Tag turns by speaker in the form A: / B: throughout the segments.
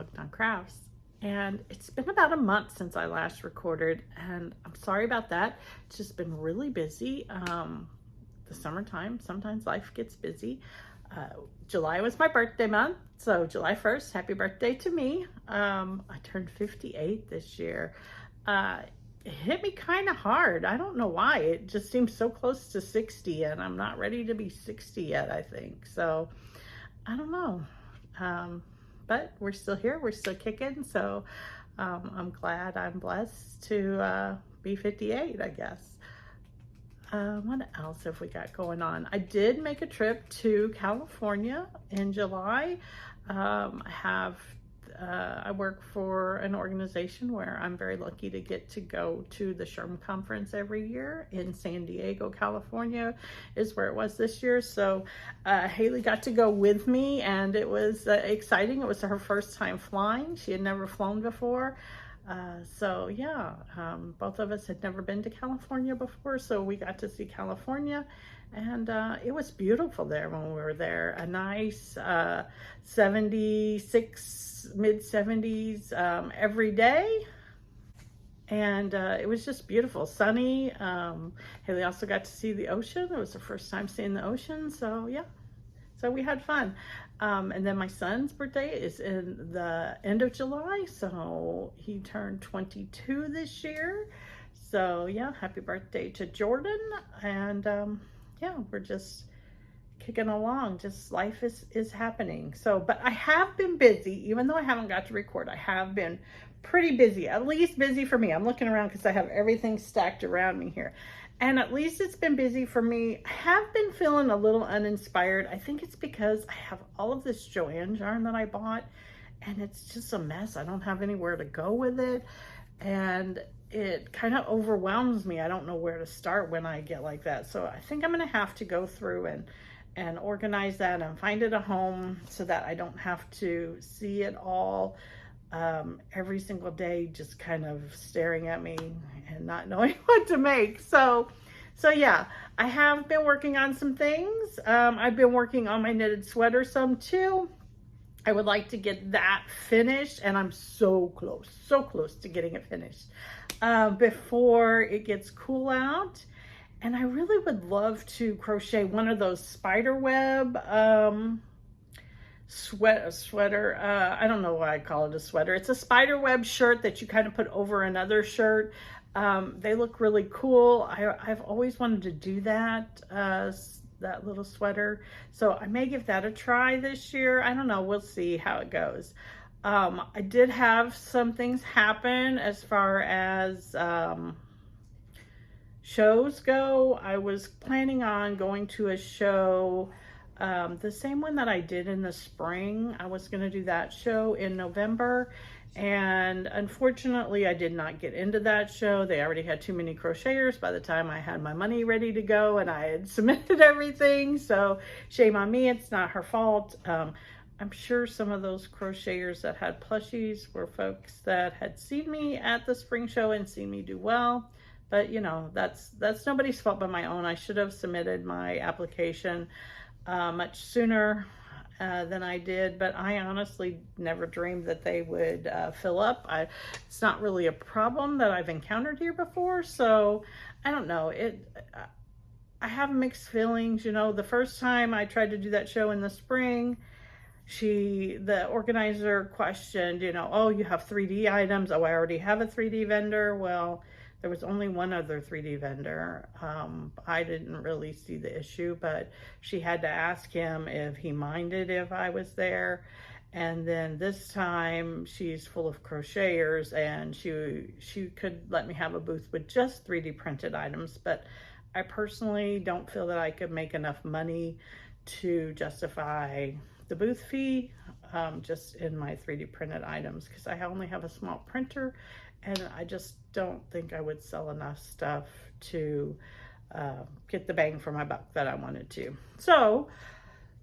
A: Hooked on Crafts, and it's been about a month since I last recorded, and I'm sorry about that. It's just been really busy. The summertime, sometimes life gets busy. July was my birthday month, so July 1st, happy birthday to me. I turned 58 this year. It hit me kind of hard. I don't know why. It just seems so close to 60, and I'm not ready to be 60 yet, I think. So I don't know. But we're still here, we're still kicking, so I'm glad, I'm blessed to be 58, I guess. What else have we got going on? I did make a trip to California in July. I work for an organization where I'm very lucky to get to go to the SHRM conference every year in San Diego, California is where it was this year. So Haley got to go with me, and it was exciting. It was her first time flying. She had never flown before. So yeah, both of us had never been to California before, so we got to see California, and it was beautiful there when we were there. A nice 76, mid-70s every day, and it was just beautiful, sunny. Haley also got to see the ocean. It was her first time seeing the ocean, so yeah. So we had fun. And then my son's birthday is in the end of July, so he turned 22 this year. So yeah, happy birthday to Jordan. And yeah, we're just kicking along. Just life is happening. So, but I have been busy, even though I haven't got to record. I have been pretty busy, at least busy for me. I'm looking around because I have everything stacked around me here. And at least it's been busy for me. I have been feeling a little uninspired. I think it's because I have all of this Joanne yarn that I bought, and it's just a mess. I don't have anywhere to go with it, and it kind of overwhelms me. I don't know where to start when I get like that. So I think I'm gonna have to go through and organize that and find it a home so that I don't have to see it all every single day, just kind of staring at me and not knowing what to make. So yeah, I have been working on some things. I've been working on my knitted sweater some too. I would like to get that finished, and I'm so close to getting it finished before it gets cool out. And I really would love to crochet one of those spider web sweater. I don't know why I call it a sweater. It's a spider web shirt that you kind of put over another shirt. They look really cool. I've always wanted to do that little sweater. So I may give that a try this year. I don't know. We'll see how it goes. I did have some things happen as far as shows go. I was planning on going to a show, the same one that I did in the spring. I was going to do that show in November, and unfortunately I did not get into that show. They already had too many crocheters by the time I had my money ready to go, and I had submitted everything, so shame on me. It's not her fault. I'm sure some of those crocheters that had plushies were folks that had seen me at the spring show and seen me do well. But you know, that's nobody's fault but my own. I should have submitted my application much sooner than I did, but I honestly never dreamed that they would fill up. It's not really a problem that I've encountered here before, so I don't know. I have mixed feelings. You know, the first time I tried to do that show in the spring, the organizer questioned, you know, oh, you have 3D items. Oh, I already have a 3D vendor. Well, there was only one other 3D vendor. I didn't really see the issue, but she had to ask him if he minded if I was there. And then this time she's full of crocheters, and she could let me have a booth with just 3D printed items. But I personally don't feel that I could make enough money to justify the booth fee just in my 3D printed items, because I only have a small printer, and I just don't think I would sell enough stuff to get the bang for my buck that I wanted to. So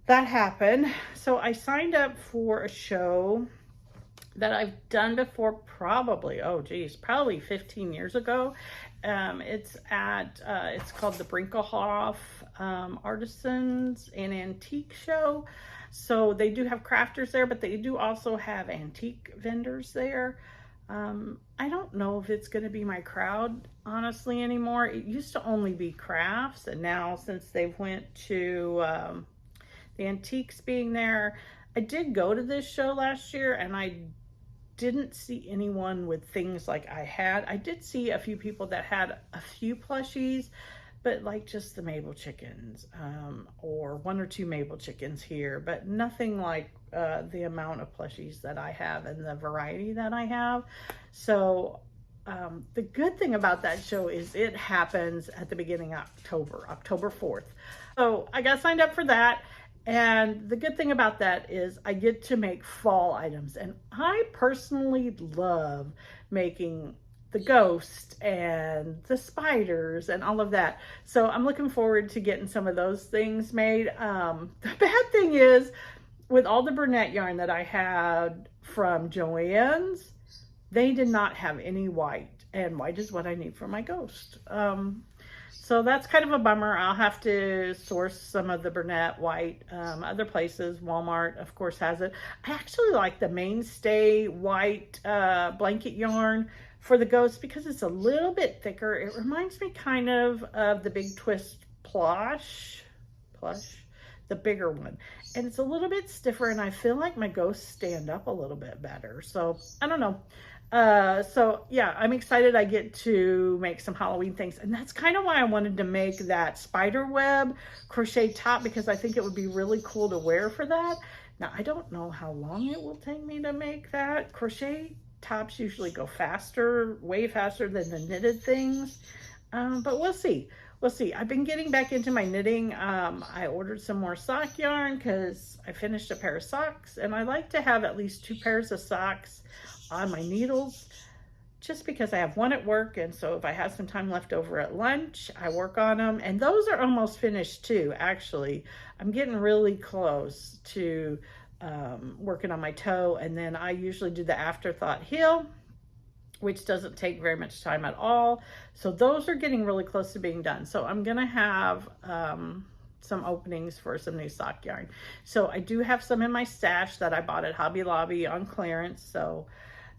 A: that happened. So I signed up for a show that I've done before, probably, oh geez, probably 15 years ago. It's called the Brinkelhoff Artisans and Antique Show. So they do have crafters there, but they do also have antique vendors there. I don't know if it's going to be my crowd, honestly, anymore. It used to only be crafts, and now since they've went to the antiques being there, I did go to this show last year, and I didn't see anyone with things like I had. I did see a few people that had a few plushies, but like just the Mabel chickens, or one or two Mabel chickens here, but nothing like the amount of plushies that I have and the variety that I have. So the good thing about that show is it happens at the beginning of October 4th. So I got signed up for that. And the good thing about that is I get to make fall items. And I personally love making the ghost and the spiders and all of that. So I'm looking forward to getting some of those things made. The bad thing is, with all the brunette yarn that I had from Joann's, they did not have any white. And white is what I need for my ghost. So that's kind of a bummer. I'll have to source some of the brunette white. Other places, Walmart, of course, has it. I actually like the Mainstay white blanket yarn for the ghost because it's a little bit thicker. It reminds me kind of the Big Twist plush, the bigger one. And it's a little bit stiffer, and I feel like my ghosts stand up a little bit better. So I don't know. So yeah, I'm excited I get to make some Halloween things, and that's kind of why I wanted to make that spider web crochet top, because I think it would be really cool to wear for that. Now, I don't know how long it will take me to make that. Crochet tops usually go faster, way faster than the knitted things, but we'll see. We'll see. I've been getting back into my knitting. I ordered some more sock yarn because I finished a pair of socks, and I like to have at least 2 pairs of socks on my needles, just because I have one at work, and so if I have some time left over at lunch, I work on them. And those are almost finished too, actually. I'm getting really close to working on my toe, and then I usually do the afterthought heel, which doesn't take very much time at all. So those are getting really close to being done. So I'm gonna have some openings for some new sock yarn. So I do have some in my stash that I bought at Hobby Lobby on clearance. So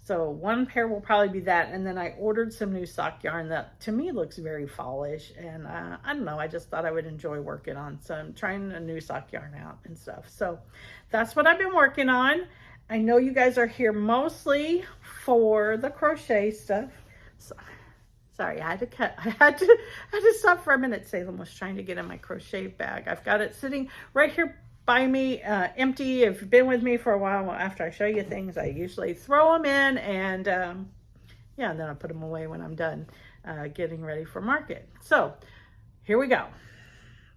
A: one pair will probably be that. And then I ordered some new sock yarn that to me looks very fallish. And I don't know, I just thought I would enjoy working on. So I'm trying a new sock yarn out and stuff. So that's what I've been working on. I know you guys are here mostly for the crochet stuff. So, sorry, I had to stop for a minute. Salem was trying to get in my crochet bag. I've got it sitting right here by me, empty. If you've been with me for a while, after I show you things, I usually throw them in, and yeah, and then I put them away when I'm done getting ready for market. So here we go.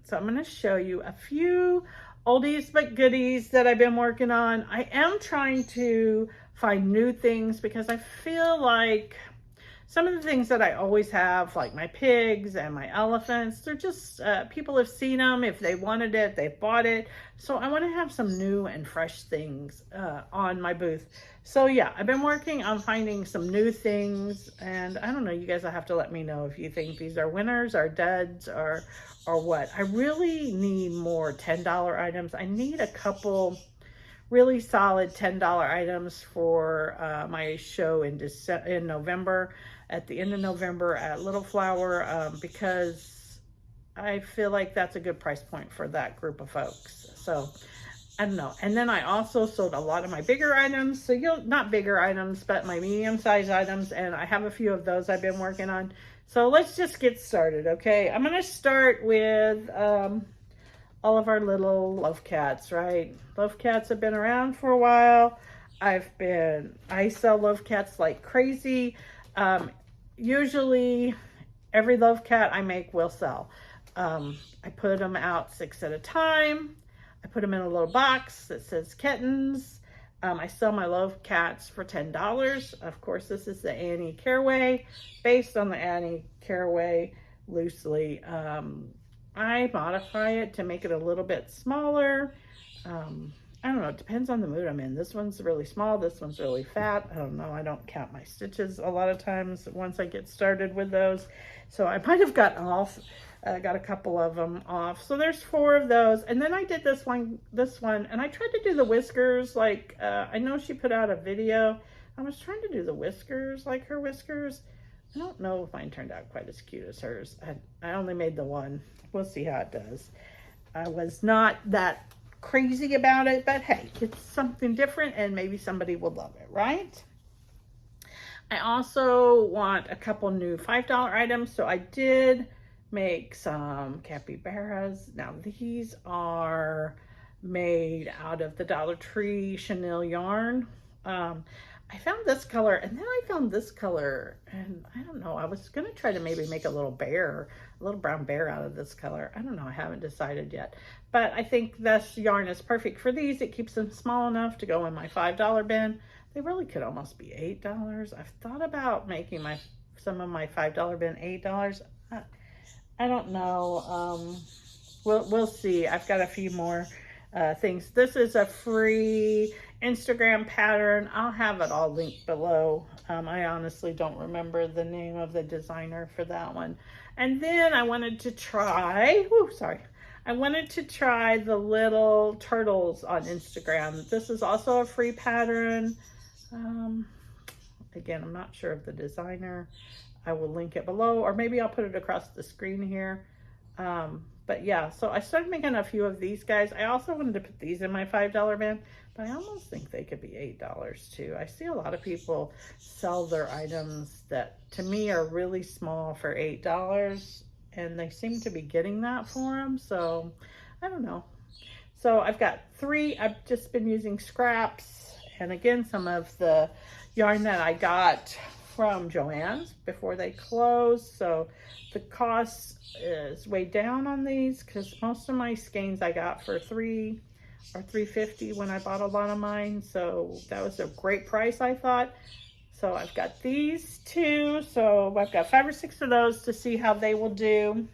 A: So I'm going to show you a few oldies but goodies that I've been working on. I am trying to find new things because I feel like some of the things that I always have, like my pigs and my elephants, they're just, people have seen them. If they wanted it, they bought it. So I want to have some new and fresh things on my booth. So yeah, I've been working on finding some new things, and I don't know, you guys will have to let me know if you think these are winners or duds or what. I really need more $10 items. I need a couple really solid $10 items for my show in November, at the end of November at Little Flower, because I feel like that's a good price point for that group of folks. So I don't know. And then I also sold a lot of my bigger items. So not bigger items, but my medium-sized items. And I have a few of those I've been working on. So let's just get started, okay? I'm going to start with all of our little love cats, right? Love cats have been around for a while. I sell love cats like crazy. Usually every love cat I make will sell. I put them out 6 at a time. I put them in a little box that says kittens. I sell my love cats for $10. Of course, this is the Annie Caraway, based on the Annie Caraway loosely. I modify it to make it a little bit smaller. I don't know, it depends on the mood I'm in. This one's really small, this one's really fat. I don't know, I don't count my stitches a lot of times once I get started with those. So I might have gotten off, got a couple of them off. So there's 4 of those. And then I did this one, and I tried to do the whiskers like, I know she put out a video. I was trying to do the whiskers like her whiskers. I don't know if mine turned out quite as cute as hers. I only made the one. We'll see how it does. I was not that crazy about it, but hey, it's something different and maybe somebody will love it, right? I also want a couple new $5 items, so I did make some capybaras. Now these are made out of the Dollar Tree chenille yarn. I found this color, and then I found this color, and I don't know, I was going to try to maybe make a little bear, a little brown bear out of this color. I don't know, I haven't decided yet. But I think this yarn is perfect for these. It keeps them small enough to go in my $5 bin. They really could almost be $8. I've thought about making some of my $5 bin $8. I don't know. We'll see. I've got a few more things. This is a free Instagram pattern. I'll have it all linked below. I honestly don't remember the name of the designer for that one. And then I wanted to try, I wanted to try the little turtles on Instagram. This is also a free pattern. Again, I'm not sure of the designer. I will link it below, or maybe I'll put it across the screen here. But yeah, so I started making a few of these guys. I also wanted to put these in my $5 bin, but I almost think they could be $8 too. I see a lot of people sell their items that to me are really small for $8, and they seem to be getting that for them. So I don't know. So I've got 3. I've just been using scraps, and again, some of the yarn that I got from Joann's before they closed. So the cost is way down on these because most of my skeins I got for $3 or $3.50 when I bought a lot of mine. So that was a great price, I thought. So I've got these 2. So I've got 5 or 6 of those to see how they will do.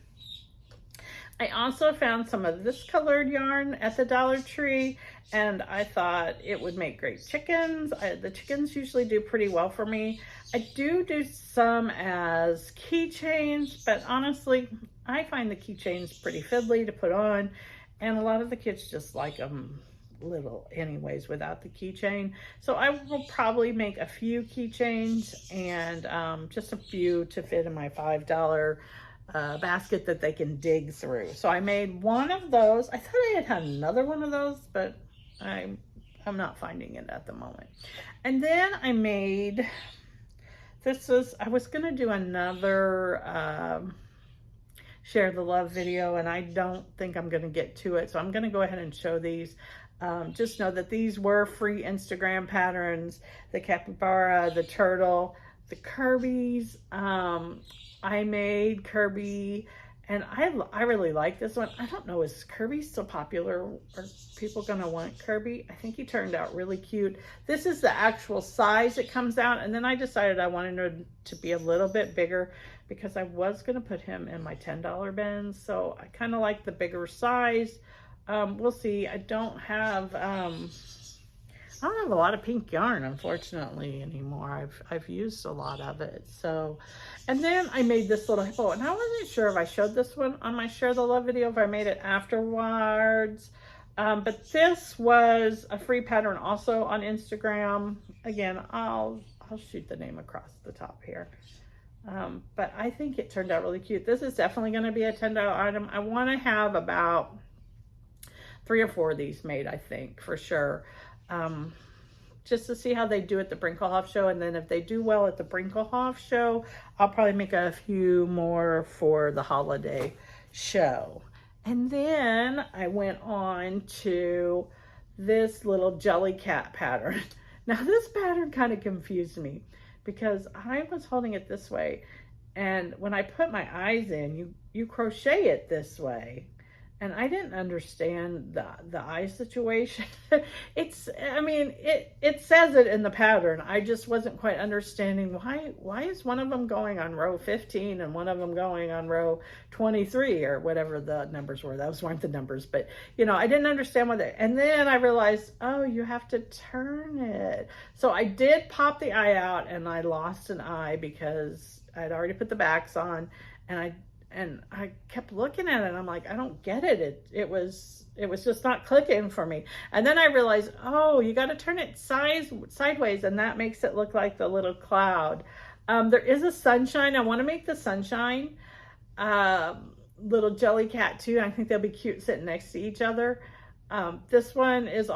A: I also found some of this colored yarn at the Dollar Tree, and I thought it would make great chickens. The chickens usually do pretty well for me. I do some as keychains, but honestly, I find the keychains pretty fiddly to put on, and a lot of the kids just like them little anyways without the keychain. So I will probably make a few keychains and just a few to fit in my $5 basket that they can dig through. So I made one of those. I thought I had another one of those, but I'm not finding it at the moment. And then I made, I was gonna do another share the love video, and I don't think I'm gonna get to it. So I'm gonna go ahead and show these. Just know that these were free Instagram patterns, the capybara, the turtle, the Kirby's. I made Kirby, and I really like this one. I don't know, is Kirby still popular? Are people gonna want Kirby? I think he turned out really cute. This is the actual size it comes out, and then I decided I wanted him to be a little bit bigger because I was gonna put him in my $10 bin. So I kind of like the bigger size. We'll see. I don't have a lot of pink yarn, unfortunately, anymore. I've used a lot of it. So, and then I made this little hippo, and I wasn't sure if I showed this one on my Share the Love video, if I made it afterwards. But this was a free pattern also on Instagram. Again, I'll shoot the name across the top here. But I think it turned out really cute. This is definitely going to be a $10 item. I want to have about 3 or 4 of these made, I think, for sure. Just to see how they do at the Brinkelhof show, and then if they do well at the Brinkelhof show, I'll probably make a few more for the holiday show. And then I went on to this little jelly cat pattern. Now this pattern kind of confused me because I was holding it this way, and when I put my eyes in, you crochet it this way. and I didn't understand the eye situation. I mean, it says it in the pattern. I just wasn't quite understanding why is one of them going on row 15 and one of them going on row 23 or whatever the numbers were. Those weren't the numbers, but you know, I didn't understand what and then I realized, oh, you have to turn it. So I did pop the eye out and I lost an eye because I'd already put the backs on, and I kept looking at it and I'm like, I don't get it. It was just not clicking for me. And then I realized, oh, you got to turn it sideways, and that makes it look like the little cloud. There is a sunshine. I want to make the sunshine little jelly cat too. I think they'll be cute sitting next to each other. This one is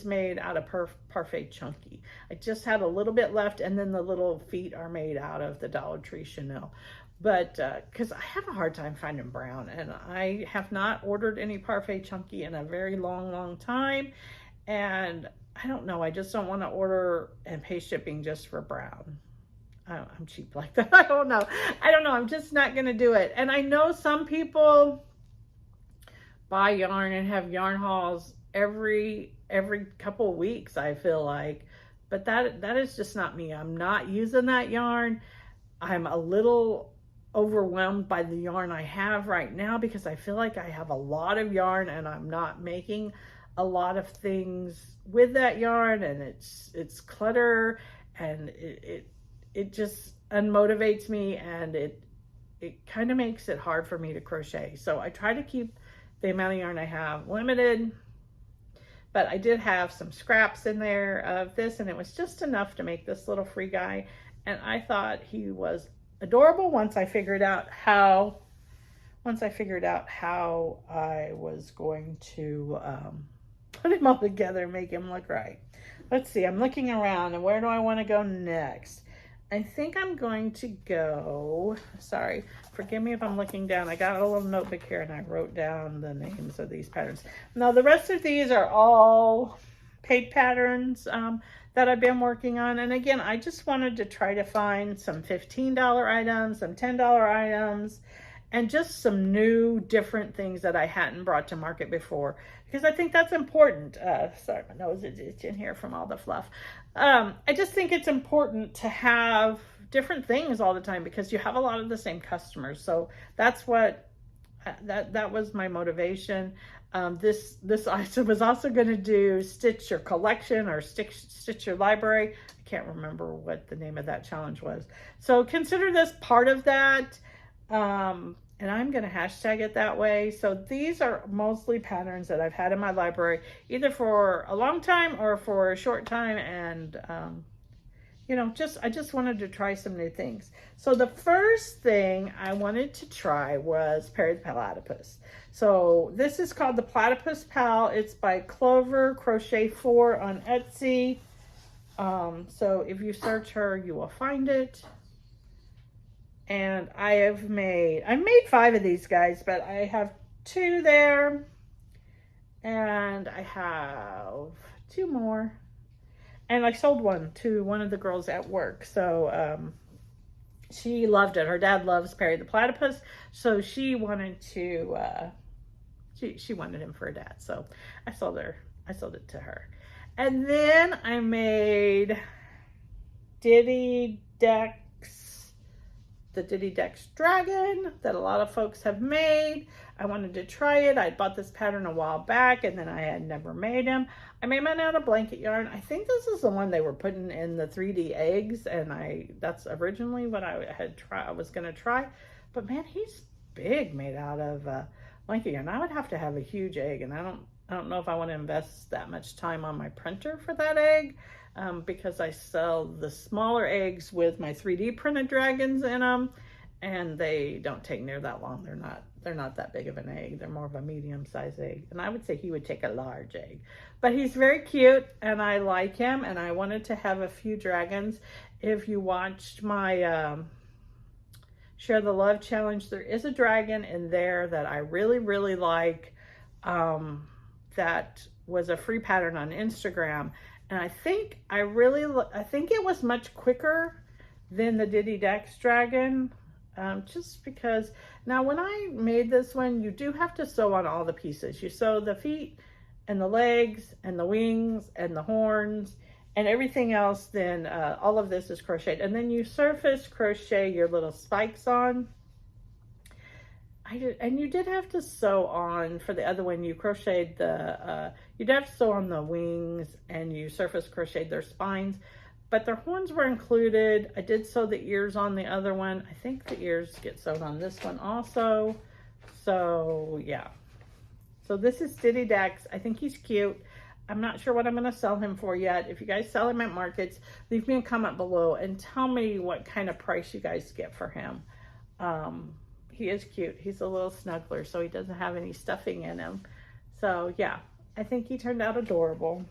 A: made out of Parfait Chunky. I just had a little bit left, and then the little feet are made out of the Dollar Tree Chanel. But because I have a hard time finding brown, and I have not ordered any Parfait Chunky in a very long time. And I don't know, I just don't want to order and pay shipping just for brown. I'm cheap like that. I don't know. I'm just not going to do it. And I know some people buy yarn and have yarn hauls every couple weeks, I feel like, but that is just not me. I'm not using that yarn. I'm a little overwhelmed by the yarn I have right now because I feel like I have a lot of yarn and I'm not making a lot of things with that yarn, and it's clutter, and it just unmotivates me, and it kind of makes it hard for me to crochet. So I try to keep the amount of yarn I have limited. But I did have some scraps in there of this, and it was just enough to make this little free guy. And I thought he was adorable once I figured out how I was going to put him all together and make him look right. Let's see, I'm looking around, and where do I want to go next? I think I'm going to go, sorry, forgive me if I'm looking down. I got a little notebook here and I wrote down the names of these patterns. Now the rest of these are all paid patterns that I've been working on. And again, I just wanted to try to find some $15 items, some $10 items, and just some new different things that I hadn't brought to market before, because I think that's important. Sorry, my nose is itching here from all the fluff. I just think it's important to have different things all the time because you have a lot of the same customers. So that's what that was my motivation. This I was also going to do Stitch Your Collection or Stitch Your Library. I can't remember what the name of that challenge was. So consider this part of that. And I'm going to hashtag it that way. So these are mostly patterns that I've had in my library, either for a long time or for a short time. And, you know, I just wanted to try some new things. So the first thing I wanted to try was Perry the Platypus. So this is called the Platypus Pal. It's by Clover Crochet 4 on Etsy. So if you search her, you will find it. And I've made 5 of these guys, but I have 2 there, and I have 2 more, and I sold one to one of the girls at work. So she loved it. Her dad loves Perry the Platypus, so she wanted to she wanted him for her dad. So I sold it to her. And then I made the Diddy Dex Dragon that a lot of folks have made. I wanted to try it. I bought this pattern a while back, and then I had never made him. I made mine out of blanket yarn. I think this is the one they were putting in the 3D eggs, and that's originally what I was going to try. But man, he's big, made out of blanket yarn. I would have to have a huge egg, and I don't know if I want to invest that much time on my printer for that egg. Because I sell the smaller eggs with my 3D printed dragons in them, and they don't take near that long. They're not that big of an egg. They're more of a medium-sized egg, and I would say he would take a large egg. But he's very cute, and I like him, and I wanted to have a few dragons. If you watched my Share the Love challenge, there is a dragon in there that I really like. That was a free pattern on Instagram. And I think it was much quicker than the Diddy Dex Dragon. just because. Now when I made this one, you do have to sew on all the pieces. You sew the feet and the legs and the wings and the horns and everything else. Then all of this is crocheted, and then you surface crochet your little spikes on. And you did have to sew on for the other one. You crocheted the, you did have to sew on the wings, and you surface crocheted their spines, but their horns were included. I did sew the ears on the other one. I think the ears get sewed on this one also. So yeah. So this is Diddy Dex. I think he's cute. I'm not sure what I'm going to sell him for yet. If you guys sell him at markets, leave me a comment below and tell me what kind of price you guys get for him. He is cute. He's a little snuggler, so he doesn't have any stuffing in him. So yeah, I think he turned out adorable.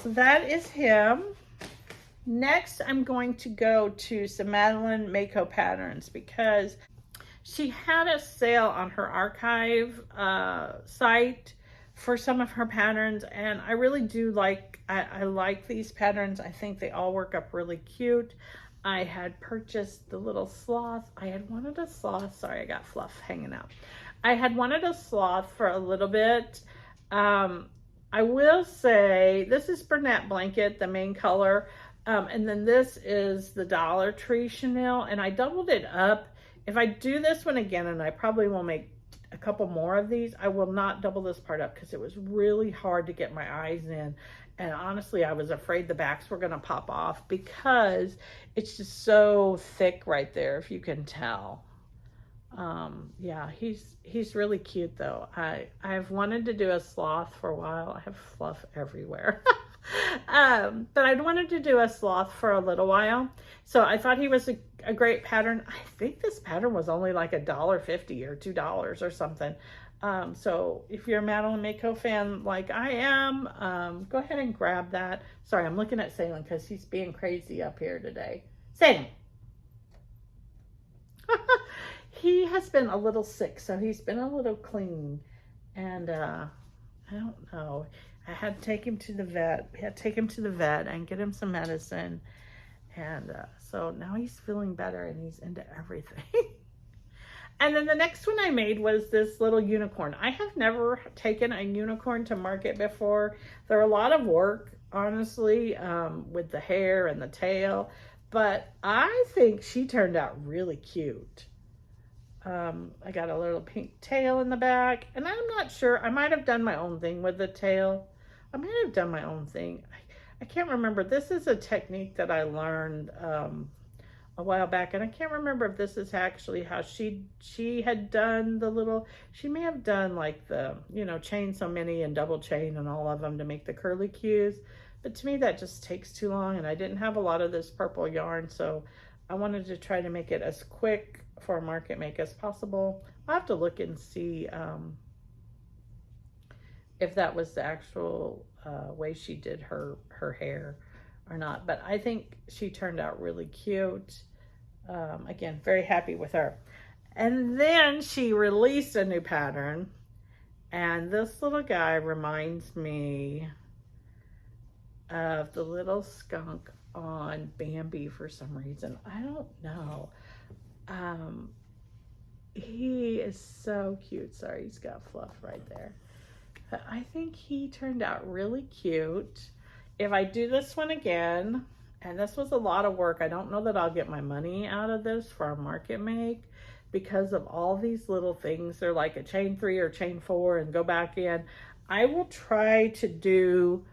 A: So that is him. Next, I'm going to go to some Madeline Mako patterns because she had a sale on her archive site for some of her patterns, and I really do like, I like these patterns. I think they all work up really cute. I had purchased the little sloth. I had wanted a sloth. Sorry, I got fluff hanging out. I had wanted a sloth for a little bit. I will say this is Bernette Blanket, the main color. And then this is the Dollar Tree chenille, and I doubled it up. If I do this one again, and I probably will make a couple more of these, I will not double this part up because it was really hard to get my eyes in. And honestly, I was afraid the backs were going to pop off because it's just so thick right there, if you can tell. Yeah, he's really cute though. I've wanted to do a sloth for a while. I have fluff everywhere. But I'd wanted to do a sloth for a little while. So I thought he was a great pattern. I think this pattern was only like $1.50 or $2 or something. So if you're a Madeline Mako fan like I am, go ahead and grab that. Sorry, I'm looking at Salem because he's being crazy up here today. Salem! He has been a little sick, so he's been a little clean. And I don't know. I had to take him to the vet. We had to take him to the vet and get him some medicine. And so now he's feeling better and he's into everything. And then the next one I made was this little unicorn. I have never taken a unicorn to market before. They're a lot of work, honestly, with the hair and the tail. But I think she turned out really cute. I got a little pink tail in the back. And I'm not sure. I might have done my own thing with the tail. I might have done my own thing. I can't remember. This is a technique that I learned a while back, and I can't remember if this is actually how she had done the little, she may have done like the, you know, chain so many and double chain and all of them to make the curly cues, but to me that just takes too long, and I didn't have a lot of this purple yarn, so I wanted to try to make it as quick for a market make as possible. I'll have to look and see if that was the actual way she did her hair or not, but I think she turned out really cute. Again, very happy with her. And then she released a new pattern, and this little guy reminds me of the little skunk on Bambi for some reason. I don't know. He is so cute. Sorry, he's got fluff right there. But I think he turned out really cute. If I do this one again, and this was a lot of work, I don't know that I'll get my money out of this for a market make because of all these little things. They're like a chain 3 or chain 4 and go back in. I will try to do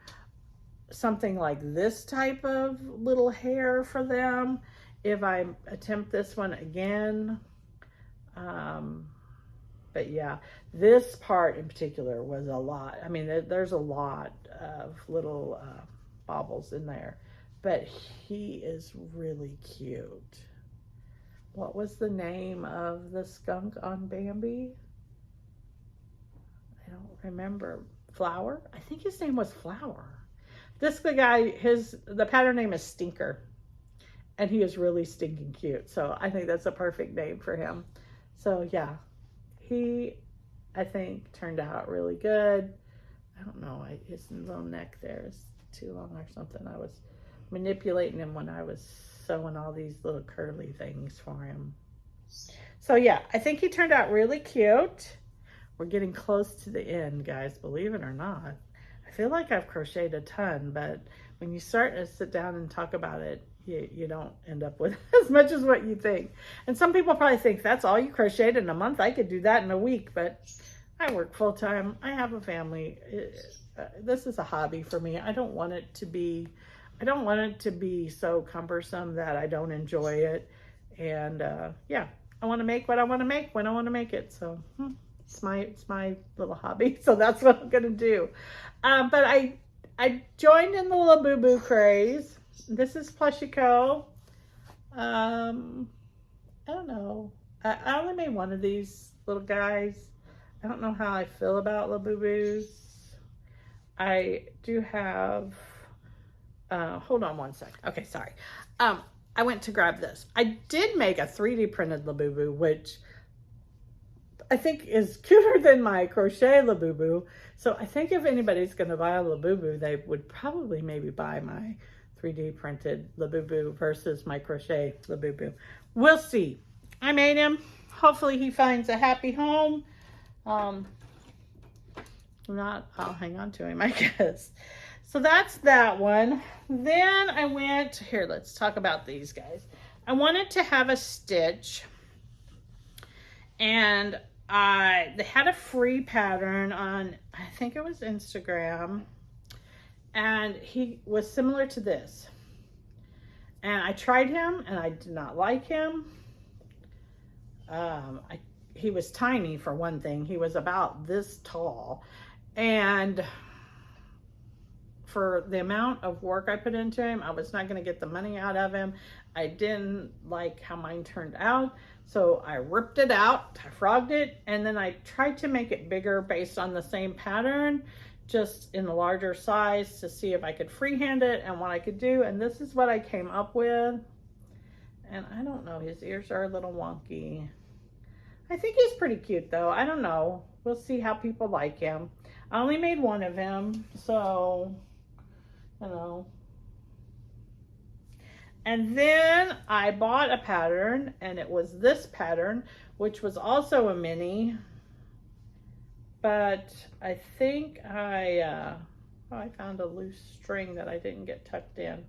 A: something like this type of little hair for them if I attempt this one again. But yeah, this part in particular was a lot. I mean, there's a lot of little baubles in there, but he is really cute. What was the name of the skunk on Bambi? I don't remember. Flower? I think his name was Flower. This guy, the pattern name is Stinker, and he is really stinking cute. So I think that's a perfect name for him. So yeah, he, I think, turned out really good. I don't know, his little neck there is too long or something. I was manipulating him when I was sewing all these little curly things for him. So yeah, I think he turned out really cute. We're getting close to the end, guys, believe it or not. I feel like I've crocheted a ton, but when you start to sit down and talk about it, you don't end up with as much as what you think. And some people probably think that's all you crocheted in a month. I could do that in a week, but I work full time. I have a family. This is a hobby for me. I don't want it to be so cumbersome that I don't enjoy it. And yeah, I want to make what I want to make when I want to make it. So it's my little hobby. So that's what I'm gonna do. But I joined in the Labubu craze. This is Plushy Co. I don't know. I only made one of these little guys. I don't know how I feel about Labubus. I do have, hold on one sec. Okay, sorry. I went to grab this. I did make a 3D printed Labubu, which I think is cuter than my crochet Labubu. So I think if anybody's going to buy a Labubu, they would probably maybe buy my 3D printed Labubu versus my crochet Labubu. We'll see. I made him. Hopefully he finds a happy home. Not, I'll hang on to him, I guess. So that's that one. Then I went, here, let's talk about these guys. I wanted to have a stitch, and they had a free pattern on, I think it was Instagram, and he was similar to this. And I tried him, and I did not like him. He was tiny, for one thing. He was about this tall. And for the amount of work I put into him, I was not going to get the money out of him. I didn't like how mine turned out. So I ripped it out, I frogged it, and then I tried to make it bigger based on the same pattern, just in a larger size, to see if I could freehand it and what I could do. And this is what I came up with. And I don't know, his ears are a little wonky. I think he's pretty cute though. I don't know. We'll see how people like him. I only made one of him, so, you know. And then I bought a pattern, and it was this pattern, which was also a mini. But I think I found a loose string that I didn't get tucked in.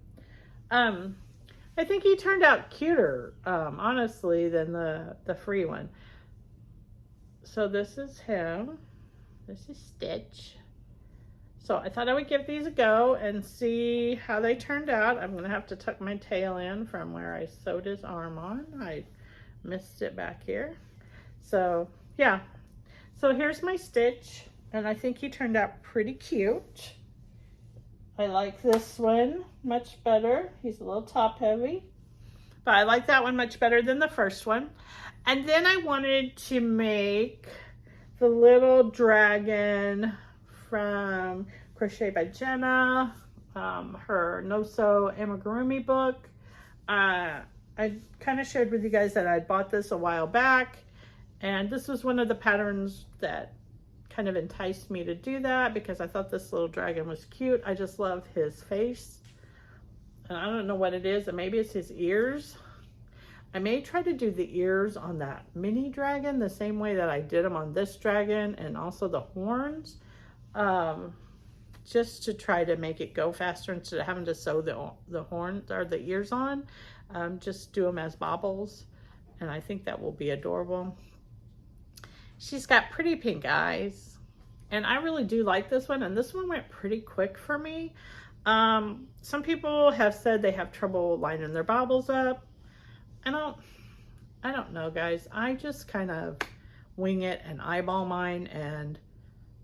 A: I think he turned out cuter, honestly, than the free one. So this is him. This is Stitch. So I thought I would give these a go and see how they turned out. I'm going to have to tuck my tail in from where I sewed his arm on. I missed it back here. So yeah. So here's my Stitch, and I think he turned out pretty cute. I like this one much better. He's a little top heavy, but I like that one much better than the first one. And then I wanted to make the little dragon from Crochet by Jenna, her No Sew Amigurumi book. I kind of shared with you guys that I bought this a while back, and this was one of the patterns that kind of enticed me to do that because I thought this little dragon was cute. I just love his face, and I don't know what it is, and maybe it's his ears. I may try to do the ears on that mini dragon the same way that I did them on this dragon, and also the horns, just to try to make it go faster instead of having to sew the horns or the ears on. Just do them as baubles, and I think that will be adorable. She's got pretty pink eyes, and I really do like this one, and this one went pretty quick for me. Some people have said they have trouble lining their baubles up. I don't know, guys. I just kind of wing it and eyeball mine and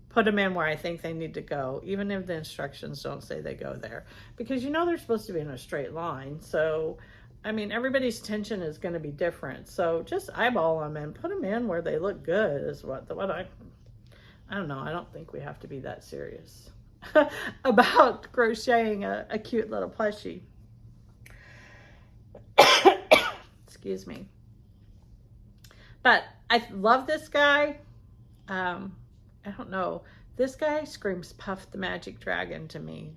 A: put them in where I think they need to go, even if the instructions don't say they go there, because you know they're supposed to be in a straight line. So I mean, everybody's tension is going to be different, so just eyeball them and put them in where they look good is what I don't know. I don't think we have to be that serious about crocheting a cute little plushie. Excuse me. But I love this guy. I don't know. This guy screams Puff the Magic Dragon to me.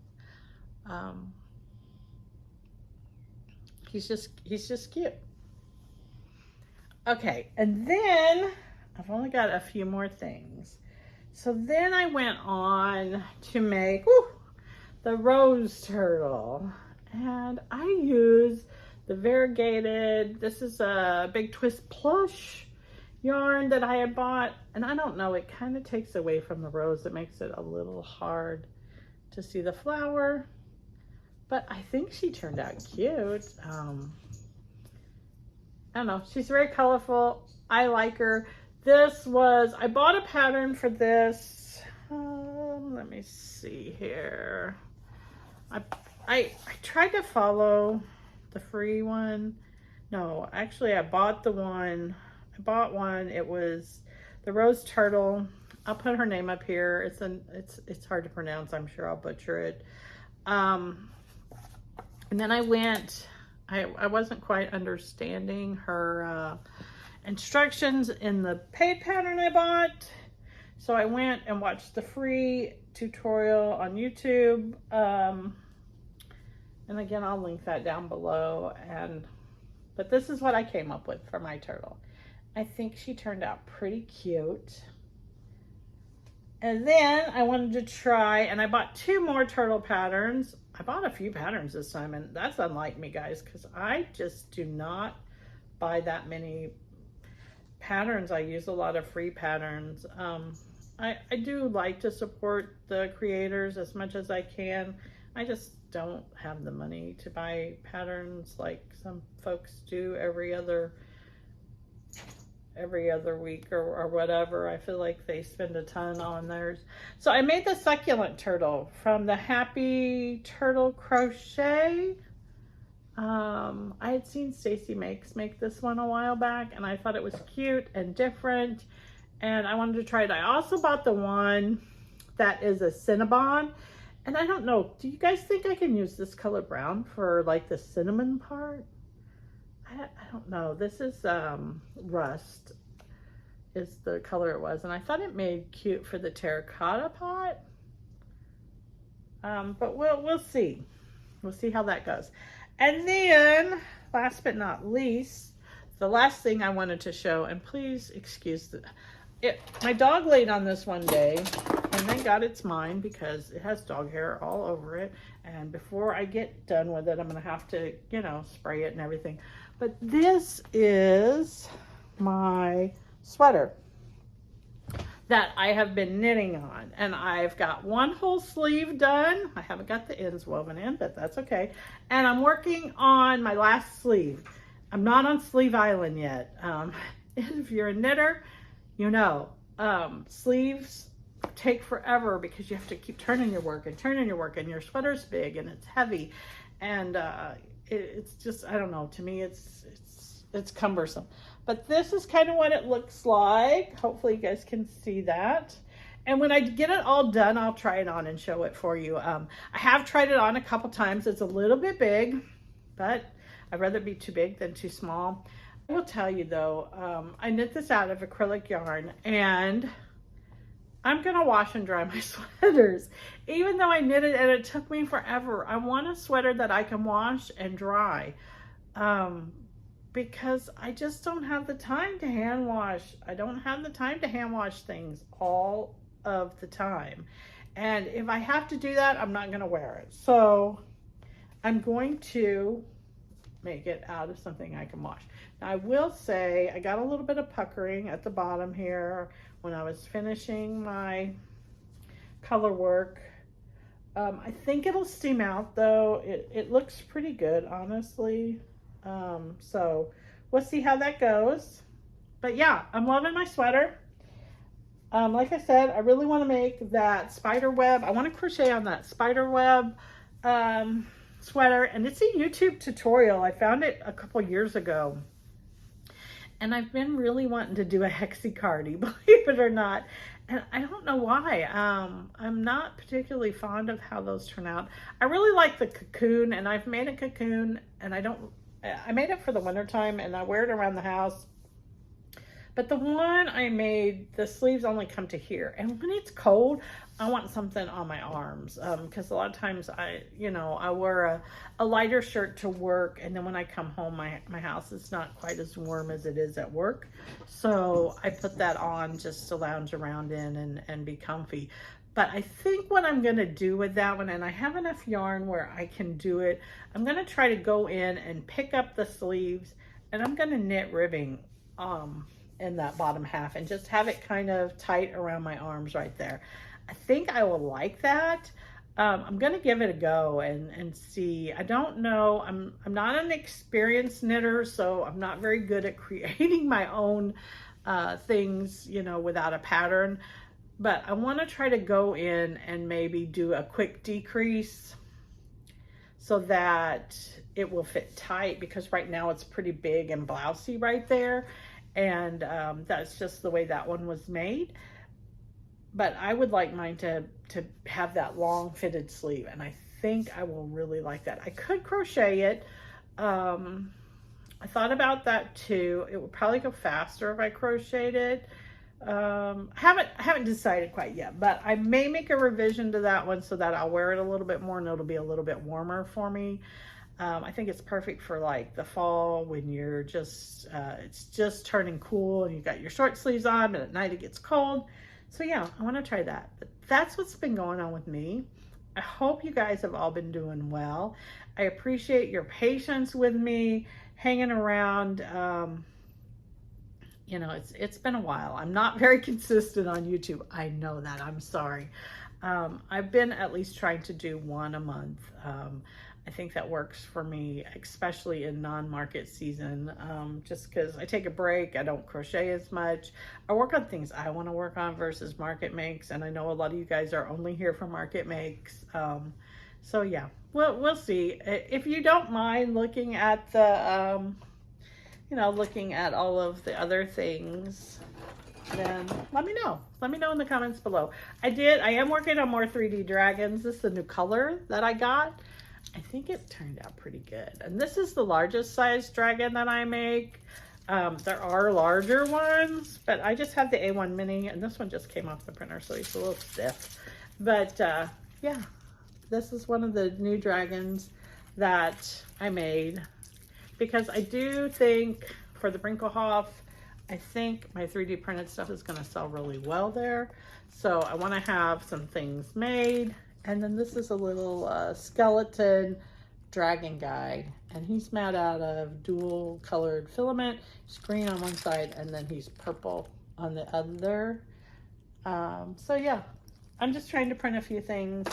A: He's just cute. Okay, and then I've only got a few more things. So then I went on to make the rose turtle. And I use the variegated, this is a Big Twist plush yarn that I had bought. And I don't know, it kind of takes away from the rose. It makes it a little hard to see the flower. But I think she turned out cute. I don't know, she's very colorful. I like her. I bought a pattern for this. Let me see here. I tried to follow the free one. No, actually I bought one. It was the Rose Turtle. I'll put her name up here. It's hard to pronounce. I'm sure I'll butcher it. And then I wasn't quite understanding her instructions in the paid pattern I bought. So I went and watched the free tutorial on YouTube. And again, I'll link that down below. But this is what I came up with for my turtle. I think she turned out pretty cute. And then I wanted to try, and I bought 2 more turtle patterns. I bought a few patterns this time, and that's unlike me, guys, because I just do not buy that many patterns. I use a lot of free patterns. I do like to support the creators as much as I can. I just don't have the money to buy patterns like some folks do every other week or whatever. I feel like they spend a ton on theirs. So I made the Succulent Turtle from the Happy Turtle Crochet. I had seen Stacy make this one a while back, and I thought it was cute and different, and I wanted to try it. I also bought the one that is a Cinnabon, and I don't know, do you guys think I can use this color brown for like the cinnamon part? I don't know. This is Rust is the color it was, and I thought it made cute for the terracotta pot. But we'll see. We'll see how that goes. And then, last but not least, the last thing I wanted to show, and please excuse my dog laid on this one day, and thank God it's mine because it has dog hair all over it. And before I get done with it, I'm gonna have to, spray it and everything. But this is my sweater that I have been knitting on, and I've got one whole sleeve done. I haven't got the ends woven in, but that's okay. And I'm working on my last sleeve. I'm not on Sleeve Island yet. If you're a knitter, sleeves take forever because you have to keep turning your work and your sweater's big and it's heavy, and it's just, I don't know, to me it's cumbersome. But this is kind of what it looks like. Hopefully you guys can see that. And when I get it all done, I'll try it on and show it for you. I have tried it on a couple times. It's a little bit big, but I'd rather be too big than too small. I will tell you though, I knit this out of acrylic yarn, and I'm gonna wash and dry my sweaters. Even though I knit it and it took me forever, I want a sweater that I can wash and dry. Because I just don't have the time to hand wash. I don't have the time to hand wash things all of the time. And if I have to do that, I'm not gonna wear it. So I'm going to make it out of something I can wash. Now I will say, I got a little bit of puckering at the bottom here when I was finishing my color work. I think it'll steam out though. It looks pretty good, honestly. So we'll see how that goes. But yeah, I'm loving my sweater. Like I said, I really want to make that spider web. I want to crochet on that spider web sweater, and it's a YouTube tutorial. I found it a couple years ago, and I've been really wanting to do a hexie-cardi, believe it or not. And I don't know why. I'm not particularly fond of how those turn out. I really like the cocoon, and I've made a cocoon, and I made it for the winter time, and I wear it around the house. But the one I made, the sleeves only come to here. And when it's cold, I want something on my arms. Because a lot of times I wear a lighter shirt to work. And then when I come home, my house is not quite as warm as it is at work. So I put that on just to lounge around in and be comfy. But I think what I'm going to do with that one, and I have enough yarn where I can do it, I'm going to try to go in and pick up the sleeves, and I'm going to knit ribbing in that bottom half and just have it kind of tight around my arms right there. I think I will like that. I'm going to give it a go and see. I don't know. I'm not an experienced knitter, so I'm not very good at creating my own things, without a pattern. But I want to try to go in and maybe do a quick decrease so that it will fit tight, because right now it's pretty big and blousy right there. And that's just the way that one was made. But I would like mine to have that long fitted sleeve. And I think I will really like that. I could crochet it. I thought about that too. It would probably go faster if I crocheted it. I haven't decided quite yet, but I may make a revision to that one so that I'll wear it a little bit more and it'll be a little bit warmer for me. I think it's perfect for like the fall when you're just, it's just turning cool and you got your short sleeves on, but at night it gets cold. So yeah, I want to try that. But that's what's been going on with me. I hope you guys have all been doing well. I appreciate your patience with me, hanging around. It's been a while. I'm not very consistent on YouTube. I know that. I'm sorry. I've been at least trying to do one a month. I think that works for me, especially in non-market season, just because I take a break. I don't crochet as much. I work on things I want to work on versus market makes, and I know a lot of you guys are only here for market makes. So yeah, we'll see. If you don't mind looking at the looking at all of the other things, then let me know. Let me know in the comments below. I am working on more 3D dragons. This is the new color that I got. I think it turned out pretty good. And this is the largest size dragon that I make. There are larger ones, but I just have the A1 mini, and this one just came off the printer, so he's a little stiff. But yeah, this is one of the new dragons that I made, because I do think for the Brinkelhof, I think my 3D printed stuff is going to sell really well there. So I want to have some things made. And then this is a little skeleton dragon guide, and he's made out of dual colored filament. He's green on one side and then he's purple on the other. So yeah, I'm just trying to print a few things,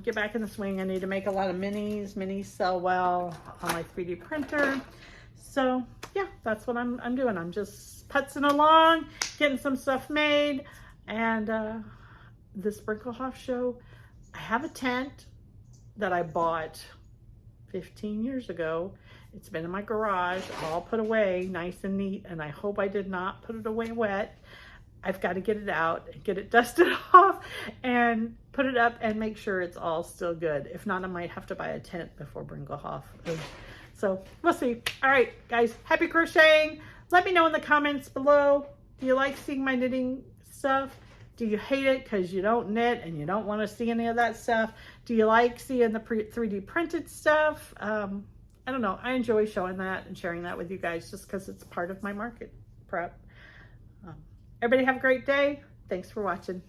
A: get back in the swing. I need to make a lot of minis. Minis sell well on my 3D printer. So yeah, that's what I'm doing. I'm just putzing along, getting some stuff made. And this Brinkelhof show, I have a tent that I bought 15 years ago. It's been in my garage, all put away nice and neat, and I hope I did not put it away wet. I've got to get it out and get it dusted off and put it up and make sure it's all still good. If not, I might have to buy a tent before Brinkelhof. So we'll see. All right, guys, happy crocheting. Let me know in the comments below. Do you like seeing my knitting stuff? Do you hate it because you don't knit and you don't want to see any of that stuff? Do you like seeing the 3D printed stuff? I don't know. I enjoy showing that and sharing that with you guys just because it's part of my market prep. Everybody have a great day. Thanks for watching.